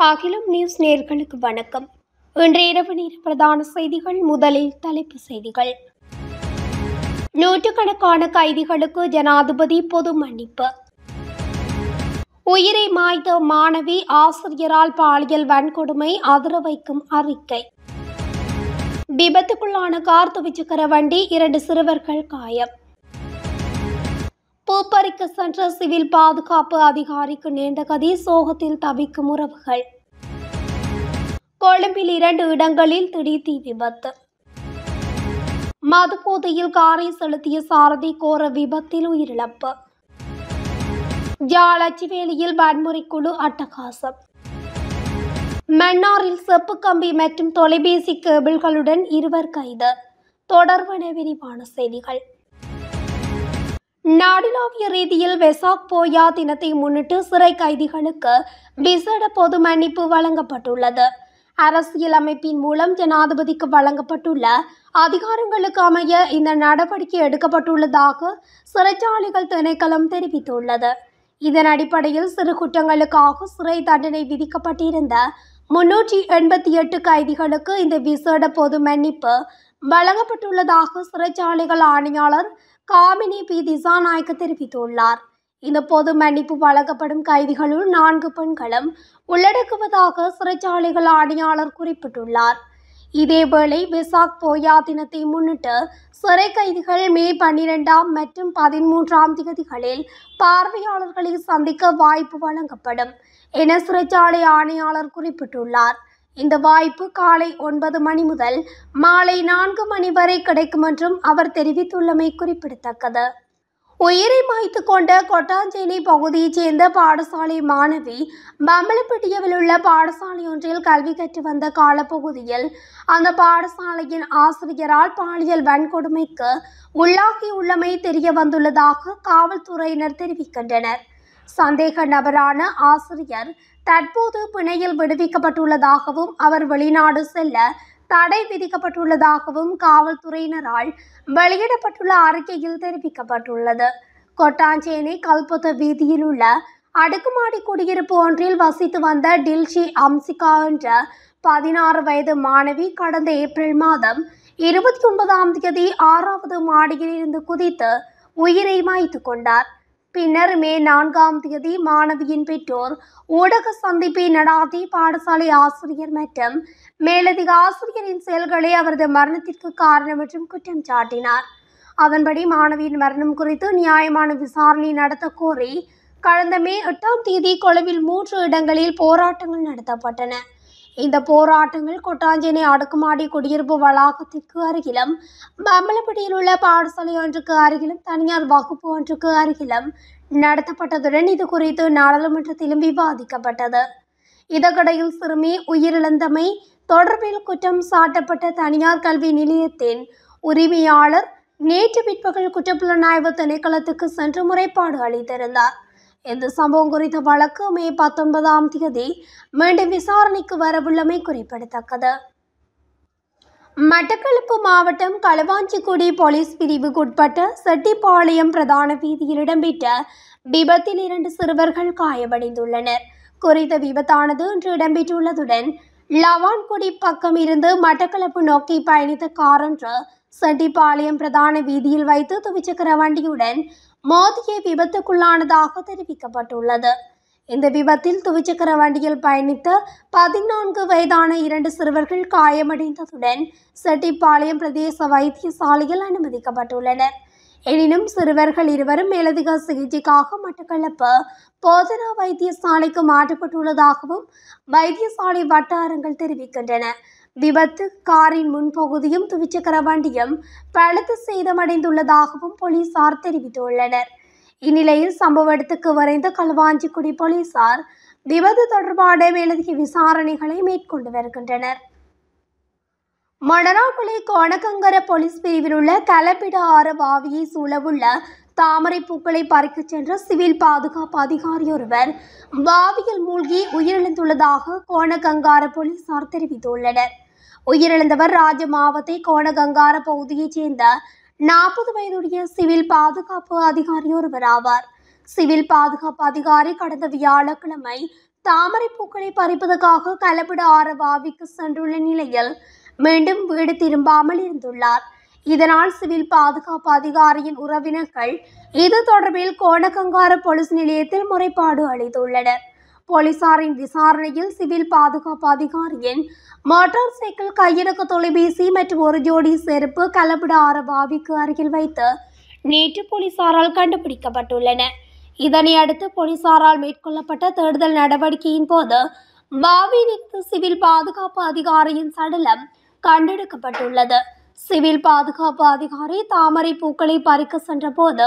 அகிலம் நியூஸ் நேயர்களுக்கு வணக்கம். இன்று இரவு நேர பிரதான செய்திகள். முதலில் தலைப்புச் செய்திகள். நூற்றுக்கணக்கான கைதிகளுக்கு ஜனாதிபதி பொது மன்னிப்பு. உயிரை மாய்த்த மாணவி ஆசிரியரால் பாலியல் வன்கொடுமை, அதிர வைக்கும் அறிக்கை. விபத்துக்குள்ளான கார், துவிச்சக்கர வண்டி, 2 சிறுவர்கள் காயம். பூப்பறிக்க சென்ற சிவில் பாதுகாப்பு அதிகாரிக்கு நேர்ந்த கதி, சோகத்தில் தவிக்கும் உறவுகள். கொழும்பில் 2 இடங்களில் திடீர் தீ விபத்து. மதுபோதையில் காரை செலுத்திய சாரதி கோர விபத்தில் உயிரிழப்பு. யாழ் அச்சுவேலியில் வன்முறை குழு அட்டகாசம். மன்னாரில் செப்பு கம்பி மற்றும் தொலைபேசி கேபிள்களுடன் 2 கைது. தொடர்பான விரிவான செய்திகள். நாடுளாவிய ரீதியில் வெசாக் போயா தினத்தை முன்னிட்டு சிறை கைதிகளுக்கு விசேட பொது மன்னிப்பு வழங்கப்பட்டுள்ளது. அரசியல் அமைப்பின் மூலம் ஜனாதிபதிக்கு வழங்கப்பட்டுள்ள அதிகாரங்களுக்கு அமைய இந்த நடவடிக்கை எடுக்கப்பட்டுள்ளதாக சிறைச்சாலைகள் திணைக்களம் தெரிவித்துள்ளது. இதன் அடிப்படையில் சிறு குற்றங்களுக்காக சிறை தண்டனை விதிக்கப்பட்டிருந்த 388 கைதிகளுக்கு இந்த விசேட பொது மன்னிப்பு வழங்கப்பட்டுள்ளதாக சிறைச்சாலைகள் ஆணையாளர் காமினி பி திசாநாயக்க தெரிவித்துள்ளார். இந்த பொது மன்னிப்பு வழங்கப்படும் கைதிகளுள் 4 பெண்களும் உள்ளடக்குவதாக சிறைச்சாலைகள் ஆணையாளர் குறிப்பிட்டுள்ளார். இதேவேளை வெசாக் போயா தினத்தை முன்னிட்டு சிறை கைதிகள் மே 12 மற்றும் 13 தேதிகளில் பார்வையாளர்களை சந்திக்க வாய்ப்பு வழங்கப்படும் என சிறைச்சாலை ஆணையாளர் குறிப்பிட்டுள்ளார். இந்த வாய்ப்பு காலை 9 மணி முதல் மாலை 4 மணி வரை கிடைக்கும் என்றும் அவர் தெரிவித்துள்ளமை குறிப்பிடத்தக்கது. உயிரை மாய்த்து கொண்ட கொட்டாஞ்சேனை பகுதியைச் சேர்ந்த பாடசாலை மாணவி பம்பலப்பிட்டியில் உள்ள பாடசாலை ஒன்றில் கல்வி கற்று வந்த காலப்பகுதியில் அந்த பாடசாலையின் ஆசிரியரால் பாலியல் வன்கொடுமைக்கு உள்ளாகியுள்ளமை தெரிய வந்துள்ளதாக காவல்துறையினர் தெரிவிக்கின்றனர். சந்தேக நபரான ஆசிரியர் தற்போது பிணையில் விடுவிக்கப்பட்டுள்ளதாகவும் அவர் வெளிநாடு செல்ல தடை விதிக்கப்பட்டுள்ளதாகவும் காவல்துறையினரால் வெளியிடப்பட்டுள்ள அறிக்கையில் தெரிவிக்கப்பட்டுள்ளது. கொட்டாஞ்சேனை கல்பொத்த வீதியில் உள்ள அடுக்குமாடி குடியிருப்பு ஒன்றில் வசித்து வந்த டில்ஷி அம்சிகா என்ற 16 வயது மாணவி கடந்த ஏப்ரல் மாதம் 29 தேதி 6வது மாடியில் இருந்து குதித்து உயிரை மாய்த்து கொண்டார். பின்னர் மே 4 தேதி மாணவியின் பெற்றோர் ஊடக சந்திப்பை நடாத்தி பாடசாலை ஆசிரியர் மற்றும் மேலதிக ஆசிரியரின் செயல்களே அவரது மரணத்திற்கு காரணம் என்றும் குற்றம் சாட்டினார். அதன்படி மாணவியின் மரணம் குறித்து நியாயமான விசாரணை நடத்த கோரி கடந்த மே 8 தேதி கொழும்பில் 3 இடங்களில் போராட்டங்கள் நடத்தப்பட்டன. இந்த போராட்டங்கள் கொட்டாஞ்சேனை அடுக்குமாடி குடியிருப்பு வளாகத்திற்கு அருகிலும், பம்பலப்பிட்டியில் உள்ள பாடசாலை ஒன்றுக்கு அருகிலும், தனியார் வகுப்பு ஒன்றுக்கு அருகிலும் நடத்தப்பட்டதுடன் இது குறித்து நாடாளுமன்றத்திலும் விவாதிக்கப்பட்டது. இதற்கிடையில் சிறுமி உயிரிழந்தமை தொடர்பில் குற்றம் சாட்டப்பட்ட தனியார் கல்வி நிலையத்தின் உரிமையாளர் நேற்று பிற்பகல் குற்றப்புலனாய்வு திணைக்களத்துக்கு சென்று முறைப்பாடு அளித்திருந்தார். இந்த சம்பவம் குறித்த வழக்கு மே 19 தேதி மீண்டும் விசாரணைக்கு வரவுள்ளமை குறிப்பிடத்தக்கது. மட்டக்களப்பு மாவட்டம் களுவாஞ்சிக்குடி போலீஸ் பிரிவுக்குட்பட்ட செட்டிப்பாளையம் பிரதான வீதியில் இடம்பெற்ற விபத்தில் 2 சிறுவர்கள் காயமடைந்துள்ளனர். குறித்த விபத்தானது இன்று இடம்பெற்றுள்ளதுடன் லவான்குடி பக்கம் இருந்து மட்டக்களப்பு நோக்கி பயணித்த கார் ஒன்று செட்டிப்பாளையம் பிரதான வீதியில் வைத்து துவிச்சக்கர வண்டியுடன் மோதிய விபத்துக்குள்ளானதாக தெரிவிக்கப்பட்டுள்ளது. இந்த விபத்தில் துவிச்சக்கர வண்டியில் பயணித்த 14 வயதான 2 சிறுவர்கள் காயமடைந்ததுடன் செட்டிப்பாளையம் பிரதேச வைத்தியசாலையில் அனுமதிக்கப்பட்டுள்ளனர். எனினும் சிறுவர்கள் இருவரும் மேலதிக சிகிச்சைக்காக மட்டக்களப்பு போதனா வைத்தியசாலைக்கு மாற்றப்பட்டுள்ளதாகவும் வைத்தியசாலை வட்டாரங்கள் தெரிவிக்கின்றன. விபத்து காரின் முன்பகுதியும் துவிச்சக்கர வண்டியும் பலத்த சேதமடைந்துள்ளதாகவும் போலீசார் தெரிவித்துள்ளனர். இந்நிலையில் சம்பவ இடத்துக்கு விரைந்த களுவாஞ்சிக்குடி போலீசார் விபத்து தொடர்பான மேலதிக விசாரணைகளை மேற்கொண்டு வருகின்றனர். மணராக்குளை கோணக்கங்கர போலீஸ் பிரிவில் உள்ள கலப்பிட ஆறு வாவியை சூழவுள்ள தாமரை பூக்களை பறிக்கச் சென்ற சிவில் பாதுகாப்பு அதிகாரி ஒருவர் வாவியில் மூழ்கி உயிரிழந்துள்ளதாக கோணகங்கார போலீசார் தெரிவித்துள்ளனர். உயிரிழந்தவர் ராஜ மாவத்தை கோணகங்கார பகுதியைச் சேர்ந்த 40 வயதுடைய சிவில் பாதுகாப்பு அதிகாரி ஒருவர் ஆவார். சிவில் பாதுகாப்பு அதிகாரி கடந்த வியாழக்கிழமை தாமரை பூக்களை பறிப்பதற்காக கலப்பிட ஆரவாவிக்கு சென்றுள்ள நிலையில் மீண்டும் வீடு திரும்பாமல் இருந்துள்ளார். இதனால் சிவில் பாதுகாப்பு அதிகாரியின் உறவினர்கள் இது தொடர்பில் கோணக்கங்கார போலீஸ் நிலையத்தில் முறைப்பாடு அளித்துள்ளனர். போலீசாரின் விசாரணையில் சிவில் பாதுகாப்பு அதிகாரியின் மோட்டார் சைக்கிள், கையடக்க தொலைபேசி மற்றும் ஒரு ஜோடி செருப்பு கலப்பிட ஆரவாவிக்கு அருகில் வைத்து நேற்று போலீசாரால் கண்டுபிடிக்கப்பட்டுள்ளன. இதனை அடுத்து போலீசாரால் மேற்கொள்ளப்பட்ட தேடுதல் நடவடிக்கையின் போது பாவியிலிருந்து சிவில் பாதுகாப்பு அதிகாரியின் சடலம் கண்டெடுக்கப்பட்டுள்ளது. சிவில் பாதுகாப்பு அதிகாரி தாமரை பூக்களை பறிக்க சென்ற போது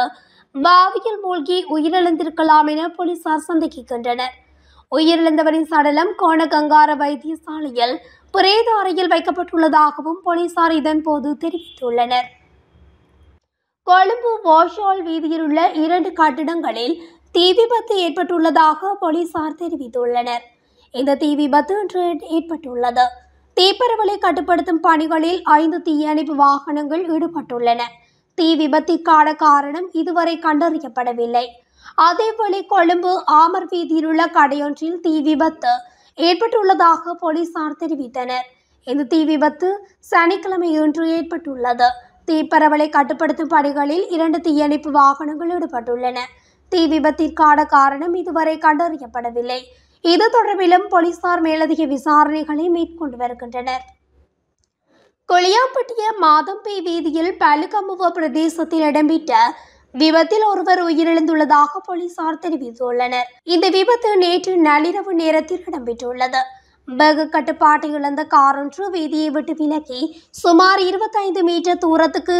பாவியில் மூழ்கி உயிரிழந்திருக்கலாம் என போலீசார் சந்தேகிக்கின்றனர். உயிரிழந்தவரின் சடலம் கோணகங்கார வைத்தியசாலையில் பிரேத அறையில் வைக்கப்பட்டுள்ளதாகவும் போலீசார் இதன்போது தெரிவித்துள்ளனர். கொழும்பு வாஷால் வீதியில் உள்ள 2 கட்டிடங்களில் தீ விபத்து ஏற்பட்டுள்ளதாக போலீசார் தெரிவித்துள்ளனர். இந்த தீ விபத்து இன்று ஏற்பட்டுள்ளது. தீப்பரவலை கட்டுப்படுத்தும் பணிகளில் 5 தீயணைப்பு வாகனங்கள் ஈடுபட்டுள்ளன. தீ விபத்திற்கான காரணம் இதுவரை கண்டறியப்படவில்லை. அதேவேளை கொழும்பு ஆமர் வீதியில் உள்ள கடையொன்றில் தீ விபத்து ஏற்பட்டுள்ளதாக போலீசார் தெரிவித்தனர். இந்த தீ விபத்து சனிக்கிழமை இன்று ஏற்பட்டுள்ளது. தீப்பரவலை கட்டுப்படுத்தும் பணிகளில் 2 தீயணைப்பு வாகனங்கள் ஈடுபட்டுள்ளன. தீ விபத்திற்கான காரணம் இதுவரை கண்டறியப்படவில்லை. இது தொடர்பிலும் போலீசார் மேலதிக விசாரணைகளை மேற்கொண்டு வருகின்றனர். கொளியாம்பட்டிய மாதம்பே வீதியில் பலுகமுவ பிரதேசத்தில் இடம்பெற்ற விபத்தில் ஒருவர் உயிரிழந்துள்ளதாக போலீசார் தெரிவித்துள்ளனர். இந்த விபத்து நேற்று நள்ளிரவு நேரத்தில் இடம்பெற்றுள்ளது. வேக கட்டுப்பாட்டை இழந்த கார் ஒன்று வீதியை விட்டு விலகி சுமார் 25 மீட்டர் தூரத்துக்கு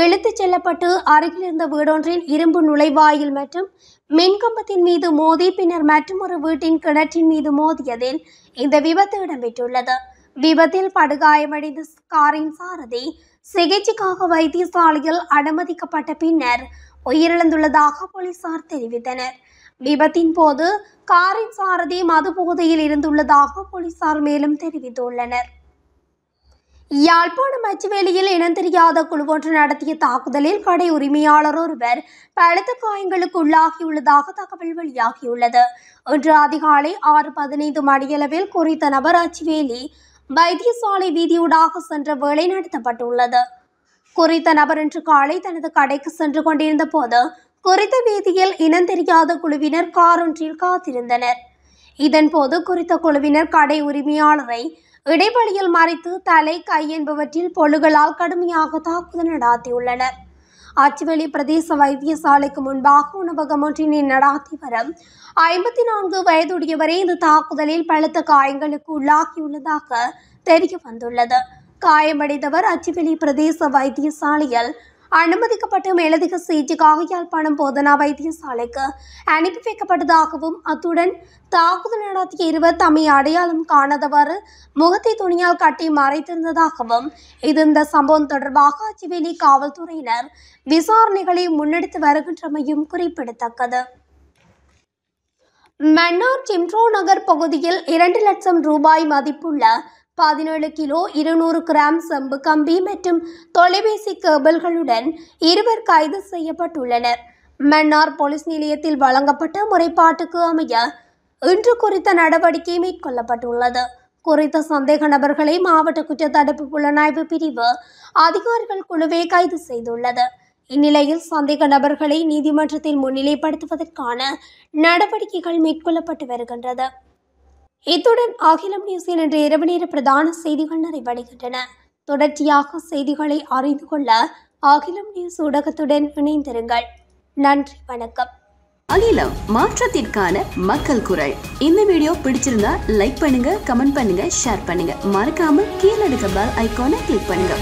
இழுத்துச் செல்லப்பட்டு அருகில் இருந்த வீடொன்றின் இரும்பு நுழைவாயில் மற்றும் மின்கம்பத்தின் மீது மோதி பின்னர் மற்றொரு வீட்டின் கிணற்றின் மீது மோதியதில் இந்த விபத்து இடம்பெற்றுள்ளது. விபத்தில் படுகாயமடைந்த காரின் சாரதி சிகிச்சைக்காக வைத்தியசாலையில் அனுமதிக்கப்பட்ட பின்னர் உயிரிழந்துள்ளதாக போலீசார் தெரிவித்தனர். விபத்தின் போது காரின் சாரதி மது போதையில் இருந்துள்ளதாக போலீசார் மேலும் தெரிவித்துள்ளனர். யாழ்ப்பாணம் அச்சுவேலியில் இனம் தெரியாத குழுவொன்று நடத்திய தாக்குதலில் கடை உரிமையாளர் ஒருவர் பலத்த காயங்களுக்கு உள்ளாகியுள்ளதாக தகவல் வெளியாகியுள்ளது. இன்று அதிகாலை 6:15 மணியளவில் குறித்த நபர் அச்சுவேலி வைத்தியசாலை வீதியூடாக சென்ற வேளை நடத்தப்பட்டுள்ளது. குறித்த நபர் இன்று காலை தனது கடைக்கு சென்று கொண்டிருந்த போது குறித்த வீதியில் இனம் தெரியாத குழுவினர் கார் ஒன்றில் காத்திருந்தனர். இதன்போது குறித்த குழுவினர் கடை உரிமையாளரை இடைவெளியில் மறைத்து தலை, கை என்பவற்றில் பொருள்களால் கடுமையாக தாக்குதல் நடாத்தியுள்ளனர். அச்சுவேலி பிரதேச வைத்தியசாலைக்கு முன்பாக உணவகம் ஒன்றினை நடாத்தி வரும் 54 வயதுடையவரே இந்த தாக்குதலில் பலத்த காயங்களுக்கு உள்ளாகியுள்ளதாக தெரிய வந்துள்ளது. காயமடைந்தவர் அச்சுவேலி பிரதேச வைத்தியசாலையில் அனுமதிக்கப்பட்டு மேலதிக சிகிச்சைக்காக யாழ்ப்பாணம் போதனா வைத்தியசாலைக்கு அனுப்பி வைக்கப்பட்டதாகவும் அத்துடன் தாக்குதல் நடத்திய இருவர் தம்மை அடையாளம் காணாதவாறு முகத்தை துணியால் கட்டி மறைத்திருந்ததாகவும் இந்த சம்பவம் தொடர்பாக அச்சுவேலி காவல்துறையினர் விசாரணைகளை முன்னெடுத்து வருகின்றமையும் குறிப்பிடத்தக்கது. மன்னார் ஜிம்ரோ நகர் பகுதியில் 2 லட்சம் ரூபாய் மதிப்புள்ள 17 கிலோ 200 கிராம் செம்பு கம்பி மற்றும் தொலைபேசி கேபிள்களுடன் இருவர் கைது செய்யப்பட்டுள்ளனர். மன்னார் போலீஸ் நிலையத்தில் வழங்கப்பட்ட முறைப்பாட்டுக்கு அமைய இன்று குறித்த நடவடிக்கை மேற்கொள்ளப்பட்டுள்ளது. குறித்த சந்தேக நபர்களை மாவட்ட குற்றத்தடுப்பு புலனாய்வு பிரிவு அதிகாரிகள் குழுவே கைது செய்துள்ளது. இந்நிலையில் சந்தேக நபர்களை நீதிமன்றத்தில் முன்னிலைப்படுத்துவதற்கான நடவடிக்கைகள் மேற்கொள்ளப்பட்டு வருகின்றது. இத்துடன் அகிலம் நியூஸின் இன்று இரவு நேர பிரதான செய்திகள் நிறைவடைகின்றன. தொடர்ச்சியாக செய்திகளை அறிந்து கொள்ள அகிலம் நியூஸ் ஊடகத்துடன் இணைந்திருங்கள். நன்றி, வணக்கம். அகிலம், மாற்றத்திற்கான மக்கள் குரல். இந்த வீடியோ பிடிச்சிருந்தா லைக் பண்ணுங்க, கமெண்ட் பண்ணுங்க, ஷேர் பண்ணுங்க. மறக்காம கீழே இருக்க பெல் ஐகானை கிளிக் பண்ணுங்க.